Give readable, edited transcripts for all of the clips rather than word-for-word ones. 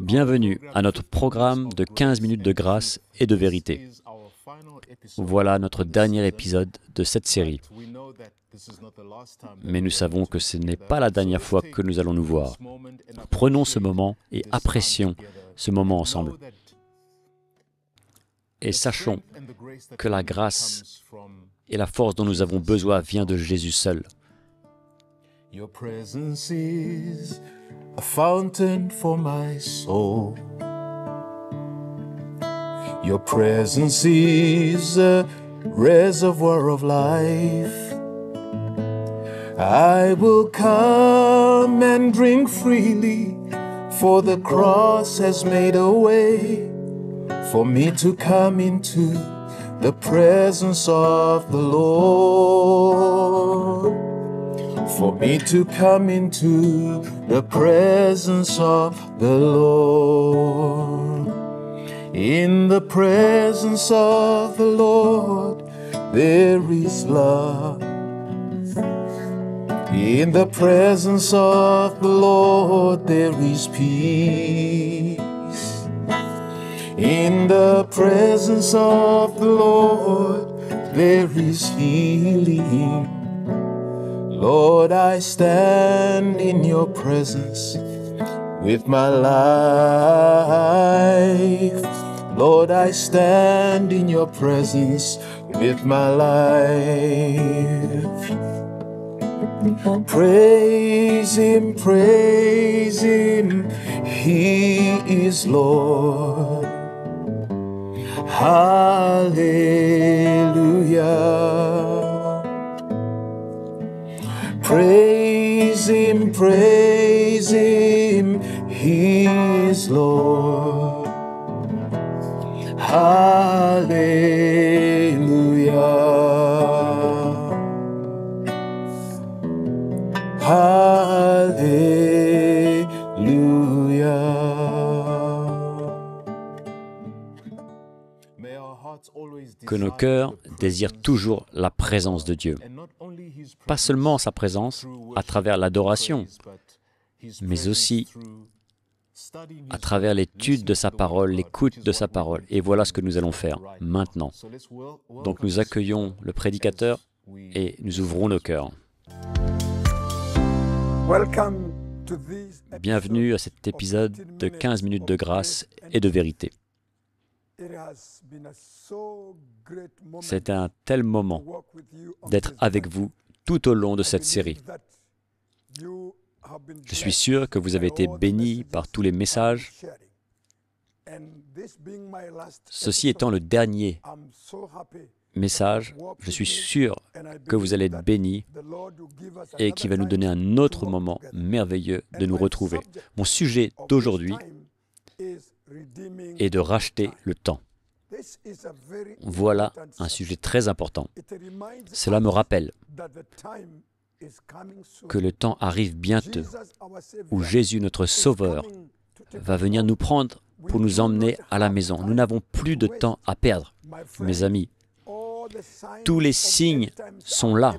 Bienvenue à notre programme de 15 minutes de grâce et de vérité. Voilà notre dernier épisode de cette série. Mais nous savons que ce n'est pas la dernière fois que nous allons nous voir. Prenons ce moment et apprécions ce moment ensemble. Et sachons que la grâce et la force dont nous avons besoin vient de Jésus seul. Your presence is a fountain for my soul. Your presence is a reservoir of life. I will come and drink freely, for the cross has made a way for me to come into the presence of the Lord. For me to come into the presence of the Lord. In the presence of the Lord, there is love. In the presence of the Lord, there is peace. In the presence of the Lord, there is healing. Lord, I stand in your presence with my life. Lord, I stand in your presence with my life. Praise Him, He is Lord. Hallelujah. Praise Him, He is Lord. Hallelujah. Hallelujah. Que nos cœurs désirent toujours la présence de Dieu. Pas seulement sa présence à travers l'adoration, mais aussi à travers l'étude de sa parole, l'écoute de sa parole. Et voilà ce que nous allons faire maintenant. Donc nous accueillons le prédicateur et nous ouvrons nos cœurs. Bienvenue à cet épisode de 15 minutes de grâce et de vérité. C'est un tel moment d'être avec vous tout au long de cette série. Je suis sûr que vous avez été bénis par tous les messages. Ceci étant le dernier message, je suis sûr que vous allez être bénis et qu'il va nous donner un autre moment merveilleux de nous retrouver. Mon sujet d'aujourd'hui est de racheter le temps. Voilà un sujet très important. Cela me rappelle que le temps arrive bientôt où Jésus, notre Sauveur, va venir nous prendre pour nous emmener à la maison. Nous n'avons plus de temps à perdre, mes amis. Tous les signes sont là.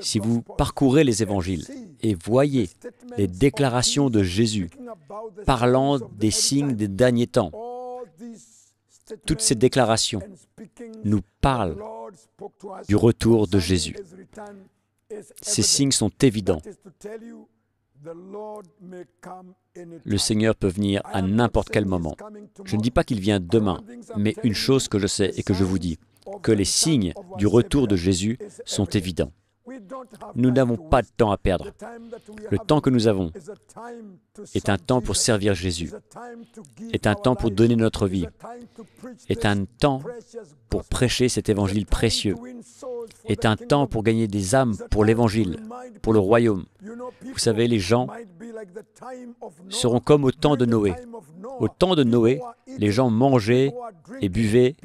Si vous parcourez les évangiles et voyez les déclarations de Jésus parlant des signes des derniers temps, toutes ces déclarations nous parlent du retour de Jésus. Ces signes sont évidents. Le Seigneur peut venir à n'importe quel moment. Je ne dis pas qu'il vient demain, mais une chose que je sais et que je vous dis, que les signes du retour de Jésus sont évidents. Nous n'avons pas de temps à perdre. Le temps que nous avons est un temps pour servir Jésus, est un temps pour donner notre vie, est un temps pour prêcher cet évangile précieux, est un temps pour gagner des âmes pour l'évangile, pour le royaume. Vous savez, les gens seront comme au temps de Noé. Au temps de Noé, les gens mangeaient et buvaient,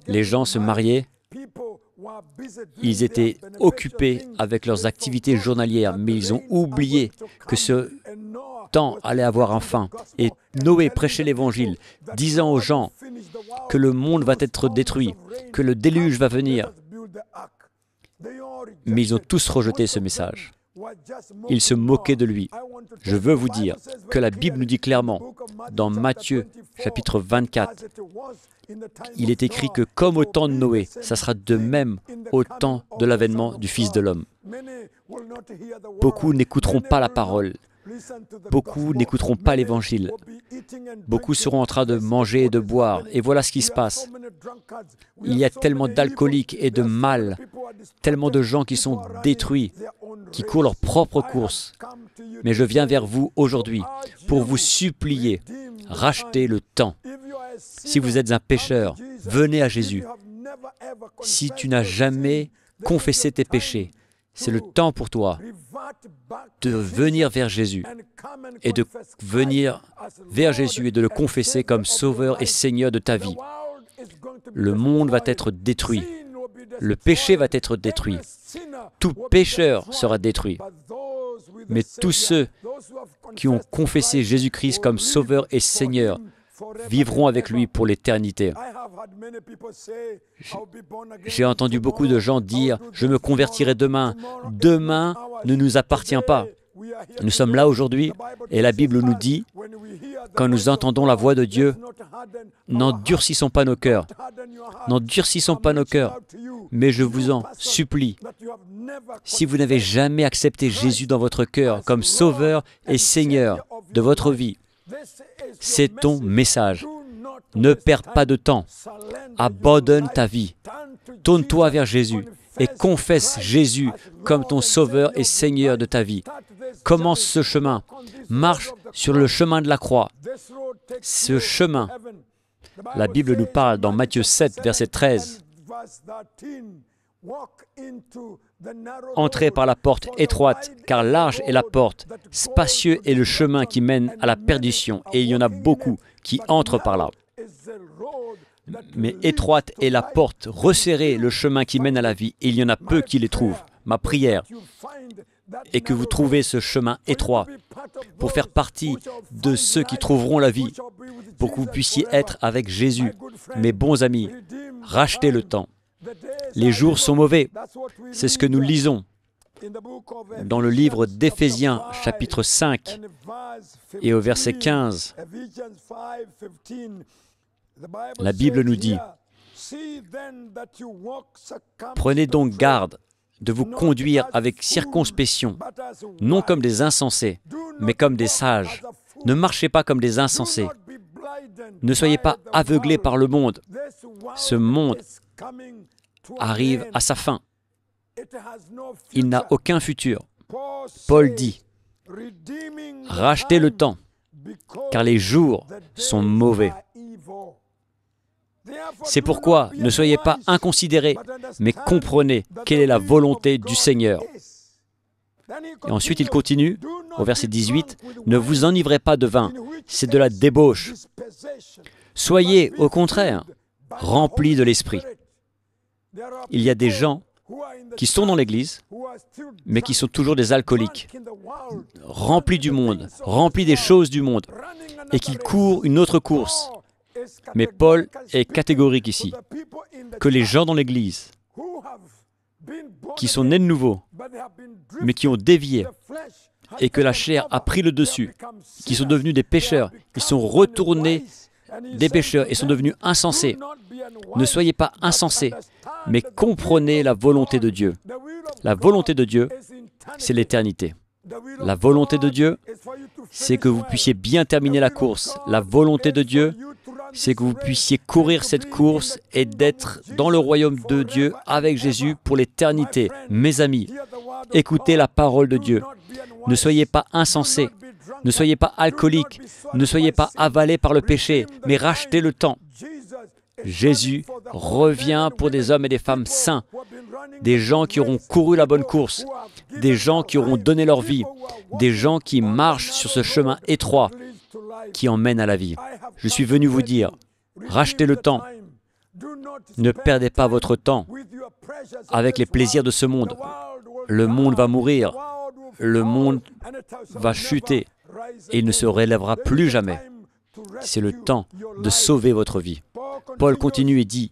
les gens se mariaient. Ils étaient occupés avec leurs activités journalières, mais ils ont oublié que ce temps allait avoir un fin. Et Noé prêchait l'Évangile, disant aux gens que le monde va être détruit, que le déluge va venir. Mais ils ont tous rejeté ce message. Il se moquait de lui. Je veux vous dire que la Bible nous dit clairement, dans Matthieu chapitre 24, il est écrit que comme au temps de Noé, ça sera de même au temps de l'avènement du Fils de l'homme. Beaucoup n'écouteront pas la parole. Beaucoup n'écouteront pas l'Évangile. Beaucoup seront en train de manger et de boire. Et voilà ce qui se passe. Il y a tellement d'alcooliques et de mal, tellement de gens qui sont détruits, qui courent leur propre course. Mais je viens vers vous aujourd'hui pour vous supplier, rachetez le temps. Si vous êtes un pécheur, venez à Jésus. Si tu n'as jamais confessé tes péchés, c'est le temps pour toi de venir vers Jésus et de venir vers Jésus et de le confesser comme Sauveur et Seigneur de ta vie. Le monde va être détruit. Le péché va être détruit. Tout pécheur sera détruit. Mais tous ceux qui ont confessé Jésus-Christ comme Sauveur et Seigneur vivront avec lui pour l'éternité. J'ai entendu beaucoup de gens dire « Je me convertirai demain ». Demain ne nous appartient pas. Nous sommes là aujourd'hui et la Bible nous dit, quand nous entendons la voix de Dieu, n'endurcissons pas nos cœurs. N'endurcissons pas nos cœurs. Mais je vous en supplie, si vous n'avez jamais accepté Jésus dans votre cœur comme Sauveur et Seigneur de votre vie, c'est ton message. Ne perds pas de temps. Abandonne ta vie. Tourne-toi vers Jésus et confesse Jésus comme ton Sauveur et Seigneur de ta vie. Commence ce chemin. Marche sur le chemin de la croix. Ce chemin, la Bible nous parle dans Matthieu 7, verset 13. Entrez par la porte étroite, car large est la porte, spacieux est le chemin qui mène à la perdition, et il y en a beaucoup qui entrent par là. Mais étroite est la porte, resserrez le chemin qui mène à la vie, et il y en a peu qui les trouvent. Ma prière est que vous trouvez ce chemin étroit pour faire partie de ceux qui trouveront la vie, pour que vous puissiez être avec Jésus. Mes bons amis, rachetez le temps. Les jours sont mauvais, c'est ce que nous lisons dans le livre d'Éphésiens, chapitre 5, et au verset 15. La Bible nous dit, « Prenez donc garde de vous conduire avec circonspection, non comme des insensés, mais comme des sages. Ne marchez pas comme des insensés. Ne soyez pas aveuglés par le monde. Ce monde arrive à sa fin. Il n'a aucun futur. Paul dit, « Rachetez le temps, car les jours sont mauvais. » C'est pourquoi ne soyez pas inconsidérés, mais comprenez quelle est la volonté du Seigneur. Et ensuite, il continue, au verset 18, « Ne vous enivrez pas de vin, c'est de la débauche. Soyez, au contraire, remplis de l'Esprit. » Il y a des gens qui sont dans l'Église, mais qui sont toujours des alcooliques, remplis du monde, remplis des choses du monde, et qui courent une autre course. Mais Paul est catégorique ici, que les gens dans l'Église, qui sont nés de nouveau, mais qui ont dévié, et que la chair a pris le dessus, qui sont devenus des pécheurs, ils sont retournés des pécheurs et sont devenus insensés. Ne soyez pas insensés, mais comprenez la volonté de Dieu. La volonté de Dieu, c'est l'éternité. La volonté de Dieu, c'est que vous puissiez bien terminer la course. La volonté de Dieu, c'est que vous puissiez courir cette course et d'être dans le royaume de Dieu avec Jésus pour l'éternité. Mes amis, écoutez la parole de Dieu. Ne soyez pas insensés, ne soyez pas alcooliques, ne soyez pas avalés par le péché, mais rachetez le temps. Jésus revient pour des hommes et des femmes saints, des gens qui auront couru la bonne course, des gens qui auront donné leur vie, des gens qui marchent sur ce chemin étroit qui emmène à la vie. Je suis venu vous dire, rachetez le temps. Ne perdez pas votre temps avec les plaisirs de ce monde. Le monde va mourir, le monde va chuter et il ne se relèvera plus jamais. C'est le temps de sauver votre vie. Paul continue et dit,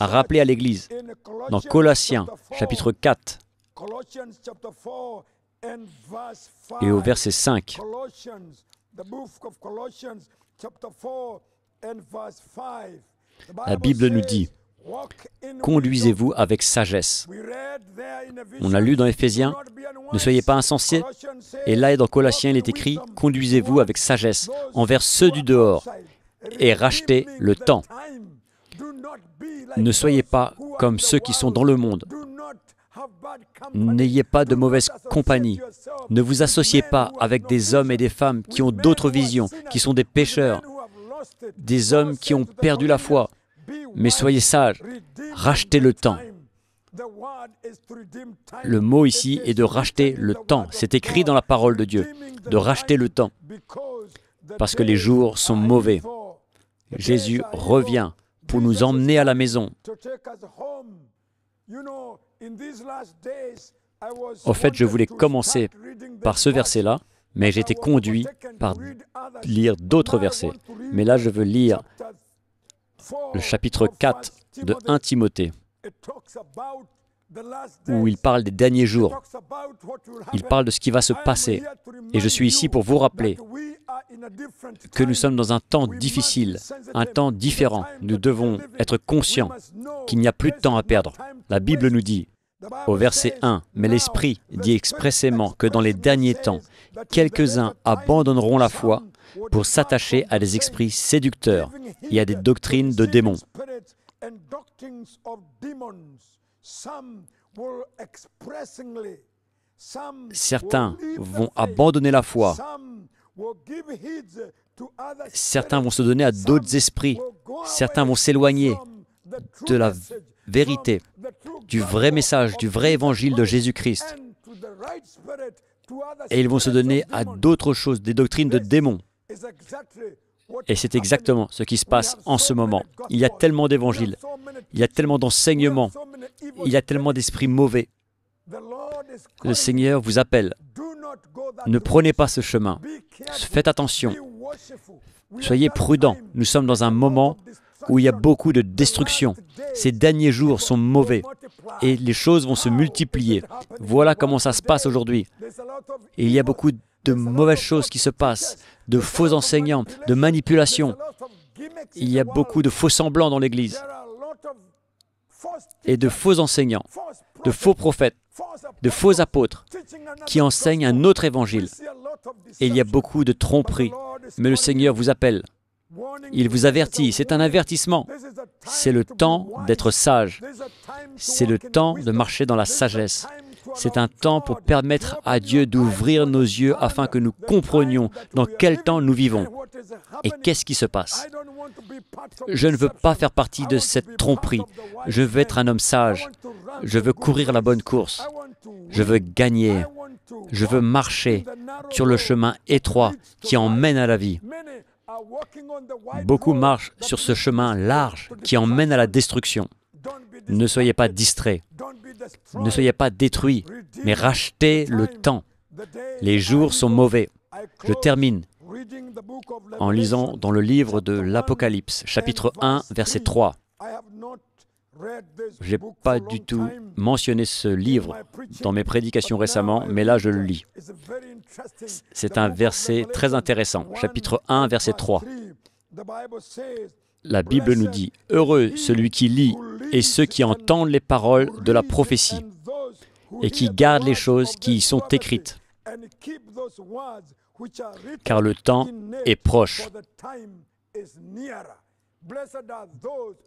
à rappeler à l'Église, dans Colossiens, chapitre 4, Et au verset 5, la Bible nous dit, « Conduisez-vous avec sagesse. » On a lu dans Éphésiens, « Ne soyez pas insensés. » Et là, dans Colossiens, il est écrit, « Conduisez-vous avec sagesse envers ceux du dehors et rachetez le temps. » Ne soyez pas comme ceux qui sont dans le monde. N'ayez pas de mauvaise compagnie. Ne vous associez pas avec des hommes et des femmes qui ont d'autres visions, qui sont des pécheurs, des hommes qui ont perdu la foi. Mais soyez sages, rachetez le temps. Le mot ici est de racheter le temps. C'est écrit dans la parole de Dieu, de racheter le temps, parce que les jours sont mauvais. Jésus revient pour nous emmener à la maison. Au fait, je voulais commencer par ce verset-là, mais j'ai été conduit par lire d'autres versets. Mais là, je veux lire le chapitre 4 de 1 Timothée, où il parle des derniers jours. Il parle de ce qui va se passer. Et je suis ici pour vous rappeler que nous sommes dans un temps difficile, un temps différent. Nous devons être conscients qu'il n'y a plus de temps à perdre. La Bible nous dit, au verset 1, « Mais l'Esprit dit expressément que dans les derniers temps, quelques-uns abandonneront la foi pour s'attacher à des esprits séducteurs et à des doctrines de démons. » Certains vont abandonner la foi. Certains vont se donner à d'autres esprits. Certains vont s'éloigner de la vérité, du vrai message, du vrai évangile de Jésus-Christ. Et ils vont se donner à d'autres choses, des doctrines de démons. Et c'est exactement ce qui se passe en ce moment. Il y a tellement d'évangiles, il y a tellement d'enseignements, il y a tellement d'esprits mauvais. Le Seigneur vous appelle. Ne prenez pas ce chemin. Faites attention. Soyez prudents. Nous sommes dans un moment où il y a beaucoup de destruction. Ces derniers jours sont mauvais et les choses vont se multiplier. Voilà comment ça se passe aujourd'hui. Et il y a beaucoup de mauvaises choses qui se passent, de faux enseignants, de manipulations. Il y a beaucoup de faux semblants dans l'Église et de faux enseignants, de faux prophètes, de faux apôtres qui enseignent un autre évangile. Et il y a beaucoup de tromperies. Mais le Seigneur vous appelle. Il vous avertit. C'est un avertissement. C'est le temps d'être sage. C'est le temps de marcher dans la sagesse. C'est un temps pour permettre à Dieu d'ouvrir nos yeux afin que nous comprenions dans quel temps nous vivons et qu'est-ce qui se passe. Je ne veux pas faire partie de cette tromperie. Je veux être un homme sage. Je veux courir la bonne course. Je veux gagner. Je veux marcher sur le chemin étroit qui emmène à la vie. Beaucoup marchent sur ce chemin large qui emmène à la destruction. Ne soyez pas distraits. Ne soyez pas détruits, mais rachetez le temps. Les jours sont mauvais. Je termine en lisant dans le livre de l'Apocalypse, chapitre 1, verset 3. Je n'ai pas du tout mentionné ce livre dans mes prédications récemment, mais là je le lis. C'est un verset très intéressant, chapitre 1, verset 3. La Bible nous dit, « Heureux celui qui lit et ceux qui entendent les paroles de la prophétie et qui gardent les choses qui y sont écrites, car le temps est proche. »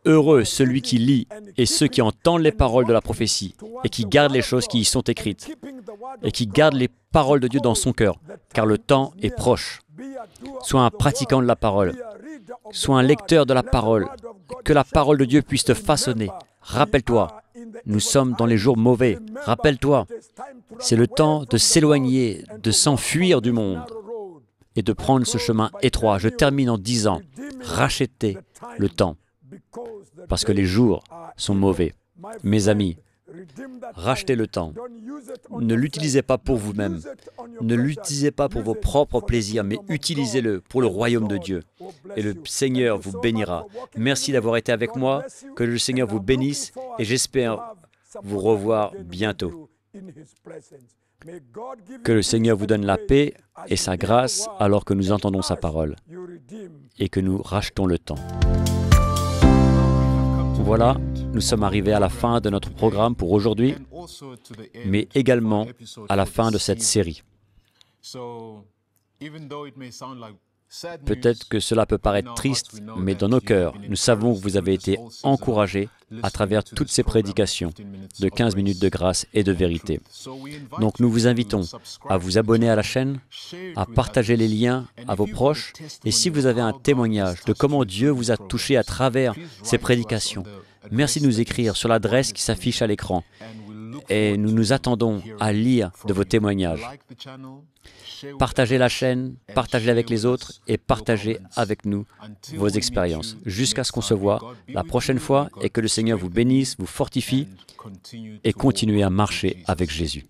Heureux celui qui lit et ceux qui entendent les paroles de la prophétie et qui gardent les choses qui y sont écrites et qui gardent les paroles de Dieu dans son cœur, car le temps est proche. Sois un pratiquant de la parole, sois un lecteur de la parole, que la parole de Dieu puisse te façonner. Rappelle-toi, nous sommes dans les jours mauvais. Rappelle-toi, c'est le temps de s'éloigner, de s'enfuir du monde et de prendre ce chemin étroit. Je termine en disant, rachetez le temps, parce que les jours sont mauvais. Mes amis, rachetez le temps. Ne l'utilisez pas pour vous-même. Ne l'utilisez pas pour vos propres plaisirs, mais utilisez-le pour le royaume de Dieu. Et le Seigneur vous bénira. Merci d'avoir été avec moi. Que le Seigneur vous bénisse et j'espère vous revoir bientôt. Que le Seigneur vous donne la paix et sa grâce alors que nous entendons sa parole et que nous rachetons le temps. Voilà, nous sommes arrivés à la fin de notre programme pour aujourd'hui, mais également à la fin de cette série. Peut-être que cela peut paraître triste, mais dans nos cœurs, nous savons que vous avez été encouragés à travers toutes ces prédications de 15 minutes de grâce et de vérité. Donc nous vous invitons à vous abonner à la chaîne, à partager les liens à vos proches, et si vous avez un témoignage de comment Dieu vous a touché à travers ces prédications, merci de nous écrire sur l'adresse qui s'affiche à l'écran. Et nous nous attendons à lire de vos témoignages. Partagez la chaîne, partagez avec les autres et partagez avec nous vos expériences jusqu'à ce qu'on se voit la prochaine fois et que le Seigneur vous bénisse, vous fortifie et continuez à marcher avec Jésus.